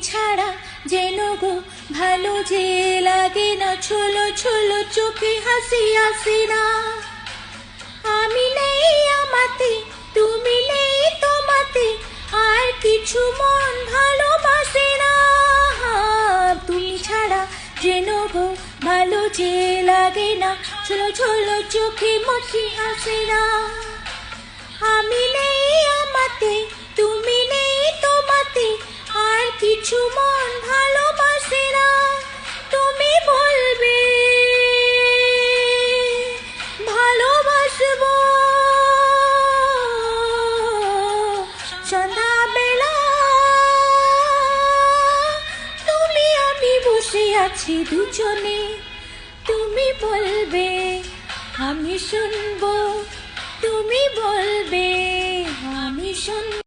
ছাড়া যেন গো ভালো যে লাগে না, ছলো ছলো চোখে হাসি আসে না। আমি নেই আমাতে, তুমি নেই তোমাতে, আর কিছু মন ভালোবাসে না। তুমি ছাড়া যেন গো ভালো যে লাগে না, ছলো ছলো চোখে মুখে হাসে না। আমি নেই আমাতে, তুমি নেই তোমাতে, আর কিছু মন ভালোবাসে না। তুমি বলবে ভালোবাসবো সন্ধ্যাবেলা, তুমি আমি বসে আছি দুজনে। তুমি বলবে আমি শুনবো, তুমি বলবে আমি শুনবো।